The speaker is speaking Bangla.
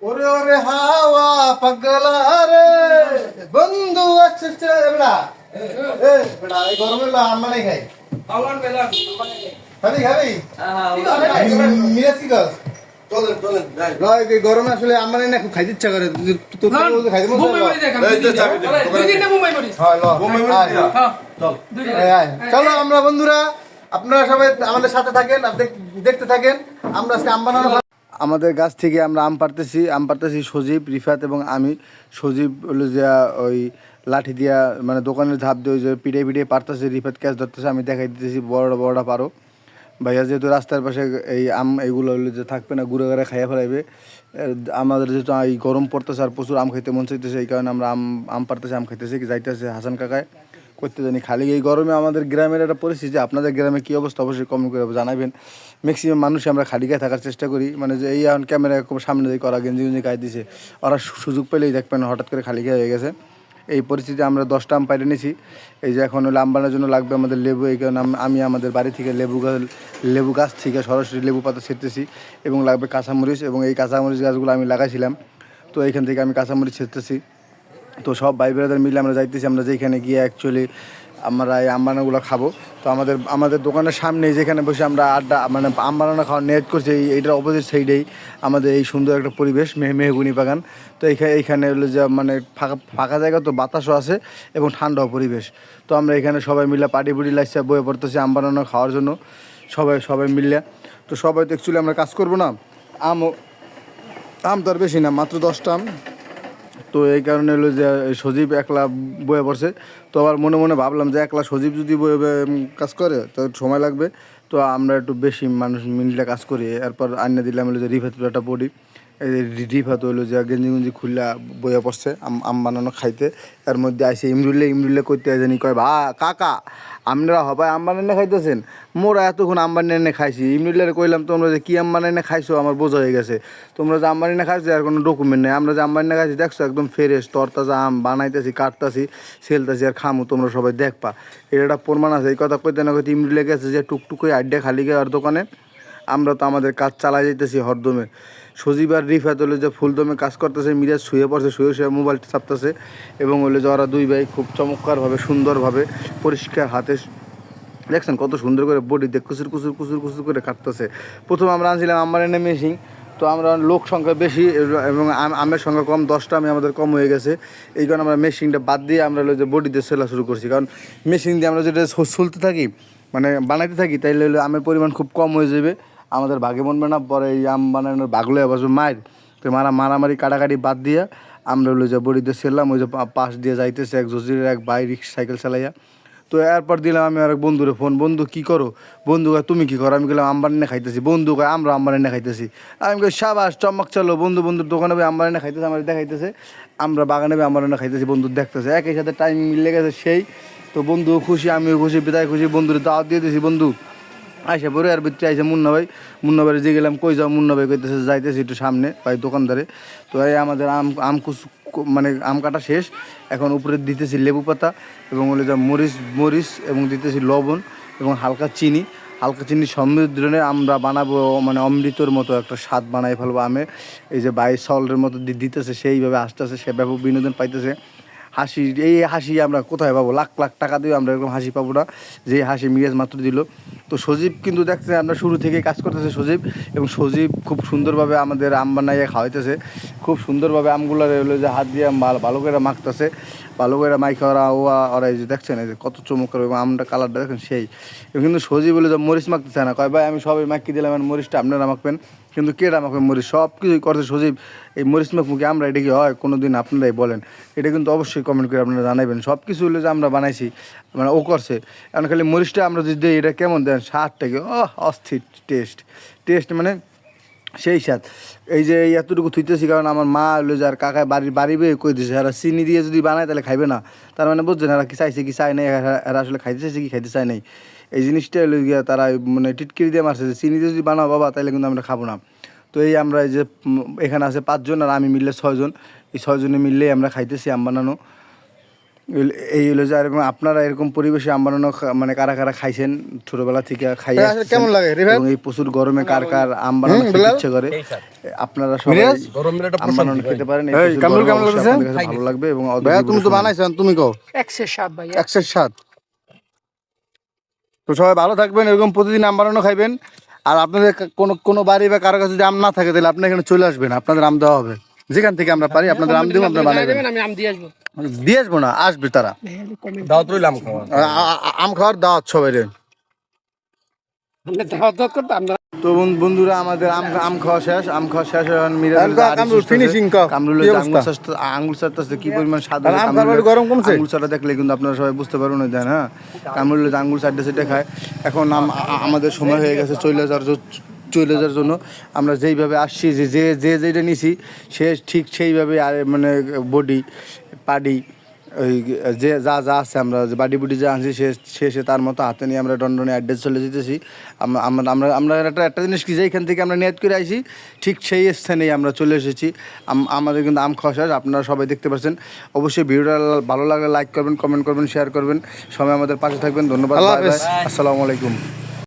ওরে ওরে হাওয়া পাগলা রে বন্ধু আসছে বেড়া বেড়া এই গরমে আম্মা নাই খাই খাবি খাবি মিরাজ কি কর গরমে আসলে আমার না খুব খাইতে ইচ্ছা করে খাইতে চলো আমরা বন্ধুরা আপনারা সবাই আমাদের সাথে থাকেন দেখতে থাকেন আমরা আজকে আম বানানো আমাদের গাছ থেকে আমরা আম পারতেছি সজীব রিফাত এবং আমি সজীব হলো যে ওই লাঠি দিয়া মানে দোকানের ধাপ দিয়ে ওই যে পিঠে পিঠে পারতেছে রিফাত ক্যাচ ধরতেছে আমি দেখাই দিতেছি বড়টা পারো ভাইয়া যেহেতু রাস্তার পাশে এই আম এইগুলো হলো যে থাকবে না ঘুরে ঘুরে খাইয়া ফেলাইবে আমাদের যেহেতু এই গরম পড়তেছে আর প্রচুর আম খাইতে মন চাইতেছে এই কারণে আমরা আম পারতেছি আম খাইতেছি যাইতেছে হাসান কাকায় করতে জানি খালি এই গরমে আমাদের গ্রামের একটা পরিস্থিতি আপনাদের গ্রামে কী অবস্থা অবশ্যই কমেন্ট করে জানাবেন ম্যাক্সিমাম মানুষই আমরা খালি গায়ে থাকার চেষ্টা করি মানে যে এই এখন ক্যামেরা সামনে দিয়ে করা গেঞ্জি গেঞ্জি গায়ে দিছে ওরা সুযোগ পেলেই দেখবেন হঠাৎ করে খালি গায়ে হয়ে গেছে এই পরিস্থিতি আমরা 10টা আম পাইরে নিয়েছি এই যে এখন হলো আম বানানোর জন্য লাগবে আমাদের লেবু এই কারণে আমি আমাদের বাড়ি থেকে লেবু গাছ থেকে সরাসরি লেবু পাতা ছিঁড়তেছি এবং লাগবে কাঁচামরিচ এবং এই কাঁচামরিচ গাছগুলো আমি লাগাইছিলাম তো এইখান থেকে আমি কাঁচামরিচ ছিঁড়তেছি তো সব ভাই ব্রাদার মিলে আমরা যাইতেছি আমরা যেখানে গিয়ে অ্যাকচুয়ালি আমরা এই আম বানানোগুলো খাবো তো আমাদের দোকানের সামনেই যেখানে বসে আমরা আড্ডা মানে আম বানানো খাওয়ার নেট করছি এইটার অপোজিট সাইডেই আমাদের এই সুন্দর একটা পরিবেশ মেহগুনি বাগান তো এইখানে হলো যে মানে ফাঁকা জায়গা তো বাতাসও আছে এবং ঠান্ডাও পরিবেশ তো আমরা এখানে সবাই মিলে পাটি পুটি লাইসা বয়ে পড়তেছি আম বানানো খাওয়ার জন্য সবাই মিলে তো সবাই তো অ্যাকচুয়ালি আমরা কাজ করবো না আম তো আর বেশি না মাত্র 10টা আম তো এই কারণে হলো যে সজীব একলা বয়ে পড়ছে তো আবার মনে মনে ভাবলাম যে একলা সজীব যদি বয়ে কাজ করে তো সময় লাগবে তো আমরা একটু বেশি মানুষ মিলে কাজ করি এরপর আনিয়ে দিলাম হলো যে রিফাত একটা বডি এই রিফাত হইলো যে গেঞ্জি খুললা বয়ে পড়ছে আম বানানো খাইতে এর মধ্যে আইসে ইমরুল্লে করতে জানি কয় কাকা আপনারা হবাই আম বানানে খাইতেছেন মোরা এতক্ষণ আম বানিয়ে খাইছি ইমরুল্লার কইলাম তোমরা যে কী আম বানিয়ে খাইছো আমার বোঝা হয়ে গেছে তোমরা যে আম বানিয়ে খাইছো আর কোনো ডকুমেন্ট নেই আমরা যে আম বানিয়ে খাইছি দেখছো একদম ফ্রেশ তরতাজা আম বানাইতেছি কাটতাছি সেলতাছি আর খামু তোমরা সবাই দেখবা এটা প্রমাণ আছে এই কথা কইতে না কইতে ইমরুল্লে গেছে যে টুকটুক করে আড্ডা খালি গিয়ে আর দোকানে আমরা তো আমাদের কাজ চালাই যাইতেছি হরদমে সজীব আর রিফাত হলো যে ফুলদমে কাজ করতেছে মিরাজ শুয়ে পড়ছে শুয়ে মোবাইল চাপতেছে এবং হলো যে ওরা দুই ভাই খুব চমৎকারভাবে সুন্দরভাবে পরিষ্কার হাতে দেখছেন কত সুন্দর করে বডিতে কুচুর করে কাটতেছে প্রথম আমরা আনছিলাম আমার এনে মেশিন তো আমরা লোক সংখ্যা বেশি এবং আমের সংখ্যা কম 10টা আমি আমাদের কম হয়ে গেছে এই কারণে আমরা মেশিনটা বাদ দিয়ে আমরা হলো যে বডিতে সেলা শুরু করছি কারণ মেশিন দিয়ে আমরা যেটা চলতে থাকি মানে বানাইতে থাকি তাইলে হলো আমের পরিমাণ খুব কম হয়ে যাবে আমাদের ভাগে মনবে না পরে এই আম বানানোর ভাগলে বসবে মায়ের তো মারামারি কাটাকাটি বাদ দিয়ে আমরা হলো যে বডিতে সেরলাম ওই যে পাশ দিয়ে যাইতেছে এক জজিরের এক বাই সাইকেল চালাইয়া তো এরপর দিলাম আমি আর এক বন্ধুরে ফোন বন্ধু কী করো বন্ধু কয় তুমি কী করো আমি গেলাম আম্বানি খাইতেছি বন্ধু কয় আমরা আম্বানি খাইতেছি আমি কই সাবাস চমক চলো বন্ধুর দোকানে আম্বানি খাইতেছে আমার দেখাইতেছে আমরা বাগানে আম্বানি খাইতেছি বন্ধু দেখতেছে একই সাথে টাইম মিলে গেছে সেই তো বন্ধুও খুশি আমিও খুশি বিদায় খুশি বন্ধুরে দাওয়াত দিয়ে দিয়েছি বন্ধু আইসা পরে আর ভিতরে আইসা মুন্না ভাই যে গেলাম কই যাও মুন্না ভাই কইতেছে যাইতেছি একটু সামনে ভাই দোকানদারে তো এই আমাদের আম মানে আম কাটা শেষ এখন উপরে দিতেছি লেবু পাতা এবং হলো যা মরিচ এবং দিতেছি লবণ এবং হালকা চিনি সমৃদ্ধনে আমরা বানাবো মানে অমৃতর মতো একটা স্বাদ বানাই ফেলবো আমে এই যে বাইশ সলের মতো দিতেছে সেইভাবে আসতেছে সে ব্যাপক বিনোদন পাইতেছে এই হাসি আমরা কোথায় পাবো লাখ টাকা দিয়ে আমরা এরকম হাসি পাবো না যে হাসি মিরাজ মাত্র দিল তো সজীব কিন্তু দেখতেছে আমরা শুরু থেকেই কাজ করতেছে সজীব এবং সজীব খুব সুন্দরভাবে আমাদের আম বানাইয়া খাওয়াইতেছে খুব সুন্দরভাবে আমগুলো হলো যে হাত দিয়ে ভালো করে মাখতেছে ভালো করে মাইখা ওরা এই যে দেখছেন এই যে কত চমৎকার এবং আমটা কালারটা দেখেন সেই কিন্তু সজীব বলে যে মরিচ মাখতেছে না কয় ভাই আমি সবাই মাখি দিলাম মরিচটা আপনারা মাখবেন কিন্তু কেটা মাখবেন মরিচ সব কিছুই করছে সজীব এই মরিচ মাখমুখে আমরা এটা কি হয় কোনো দিন আপনারাই বলেন এটা কিন্তু অবশ্যই কমেন্ট করে আপনারা জানাবেন সব কিছু হলো যে আমরা বানাইছি মানে ও করছে কারণ খালি মরিচটা আমরা যদি দিই এটা কেমন দেন স্বাদটাকে অস্থির টেস্ট মানে সেই স্বাদ এই যে এতটুকু থুইতেছি কারণ আমার মা হলো যে আর কাকায় বাড়ি বেয়ে কই দিয়েছে এরা চিনি দিয়ে যদি বানায় তাহলে খাইবে না তার মানে বুঝছেন এরা কি চাইছে কি চায় নাই এরা আসলে খাইতে চাইছে কি খাইতে চায় নাই এই জিনিসটা হলো গিয়া তারা মানে টিটকিরি দিয়ে মারছে যে চিনি দিয়ে যদি বানাও বাবা তাহলে কিন্তু আমরা খাবো না তো এই আমরা এই যে এখানে আছে 5 জন আর আমি মিললে 6 জন এই 6 জনে মিললেই আমরা খাইতেছি আম বানানো এই হলো যে এরকম আপনারা এরকম পরিবেশে আম বানানো মানে কারা কারা খাইছেন ছোটবেলা থেকে খাই কেমন লাগে এবং এই প্রচুর গরমে কার কার আম বানানো খেতে ইচ্ছে করে আপনারা সবাই আম বানানো খেতে পারেন। কেমন লাগছে? ভালো লাগবে। এবং তুমি তো বানাইছেন, তুমি কও 107 ভাই, 107। তো সবাই ভালো থাকবেন, এরকম প্রতিদিন আম বানানো খাইবেন। আর আপনাদের কোনো বাড়ি বা কারো কাছে যদি আম না থাকে তাহলে আপনি এখানে চলে আসবেন, আপনাদের আম দেওয়া হবে। যেখান থেকে আমরা পারি আপনাদের আম দিব, আপনারা বানাবেন। আমি আম দিয়ে আসবো। দিয়ে আসবো না, আসবে তারা। দাওয়াত রইল আম খাওয়া, আম খাওয়ার দাওয়াত সবাই। তো বন্ধুরা আমাদের আম খাওয়া শেষ, আম খাওয়া শেষ। আঙ্গুল চাটতেছে কি পরিমাণ স্বাদ। আঙ্গুল চাটা দেখলে কিন্তু আপনারা সবাই বুঝতে পারবেন। দেন হ্যাঁ, কামরুল আঙ্গুল চাটতে সেটা খায়। এখন আমাদের সময় হয়ে গেছে চলে যাওয়ার জন্য। আমরা যেইভাবে আসছি, যেটা নিছি সে ঠিক সেইভাবে আর মানে বডি পাডি ওই যে যা আছে আমরা যে বাডি বুডি যা আনছি সে তার মতো হাতে নিয়ে আমরা ডন্ডনে অ্যাড্রেস চলে যেতেছি। আমরা একটা জিনিস কি, যেইখান থেকে আমরা নিয়ত করে আইছি ঠিক সেই স্থানেই আমরা চলে এসেছি। আমাদের কিন্তু আম খাওয়া শেষ, আপনারা সবাই দেখতে পাচ্ছেন। অবশ্যই ভিডিওটা ভালো লাগলে লাইক করবেন, কমেন্ট করবেন, শেয়ার করবেন। সবাই আমাদের পাশে থাকবেন। ধন্যবাদ, আসসালামু আলাইকুম।